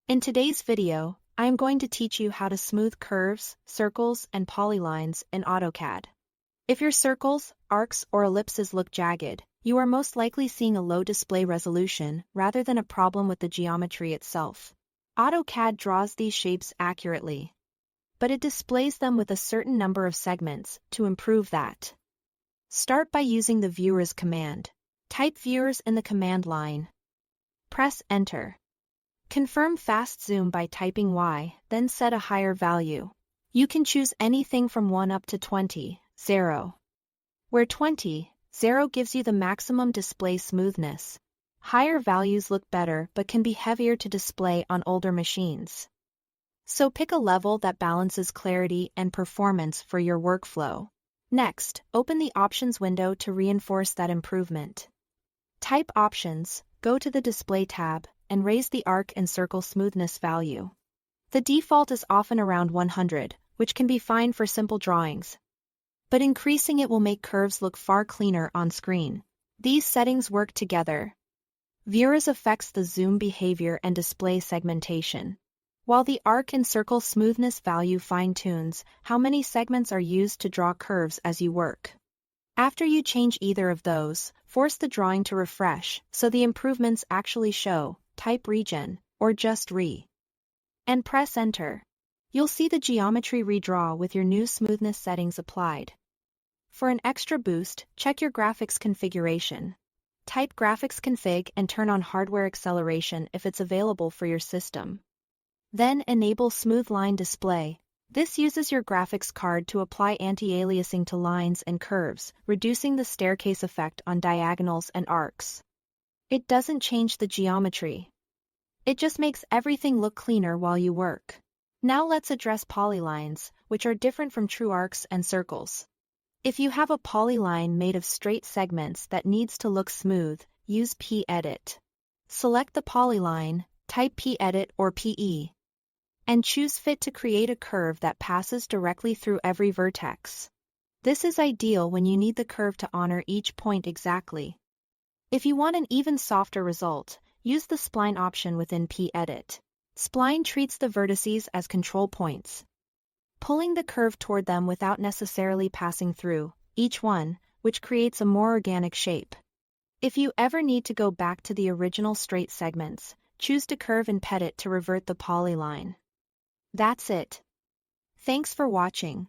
In today's video, I am going to teach you how to smooth curves, circles, and polylines in AutoCAD. If your circles, arcs, or ellipses look jagged, you are most likely seeing a low display resolution rather than a problem with the geometry itself. AutoCAD draws these shapes accurately, but it displays them with a certain number of segments to improve that. Start by using the Viewers command. Type Viewers in the command line. Press Enter. Confirm fast zoom by typing Y, then set a higher value. You can choose anything from 1 up to 20, 0. Where 20, 0 gives you the maximum display smoothness. Higher values look better but can be heavier to display on older machines. So pick a level that balances clarity and performance for your workflow. Next, open the Options window to reinforce that improvement. Type Options, go to the Display tab, and raise the arc and circle smoothness value. The default is often around 100, which can be fine for simple drawings. But increasing it will make curves look far cleaner on screen. These settings work together. Viewers affects the zoom behavior and display segmentation, while the arc and circle smoothness value fine-tunes how many segments are used to draw curves as you work. After you change either of those, force the drawing to refresh so the improvements actually show. Type Regen, or just Re. And press Enter. You'll see the geometry redraw with your new smoothness settings applied. For an extra boost, check your graphics configuration. Type Graphics Config and turn on Hardware Acceleration if it's available for your system. Then enable Smooth Line Display. This uses your graphics card to apply anti-aliasing to lines and curves, reducing the staircase effect on diagonals and arcs. It doesn't change the geometry. It just makes everything look cleaner while you work. Now let's address polylines, which are different from true arcs and circles. If you have a polyline made of straight segments that needs to look smooth, use P-Edit. Select the polyline, type P-Edit or PE, and choose Fit to create a curve that passes directly through every vertex. This is ideal when you need the curve to honor each point exactly. If you want an even softer result, use the spline option within P-Edit. Spline treats the vertices as control points, pulling the curve toward them without necessarily passing through each one, which creates a more organic shape. If you ever need to go back to the original straight segments, choose Decurve and Pedit to revert the polyline. That's it. Thanks for watching.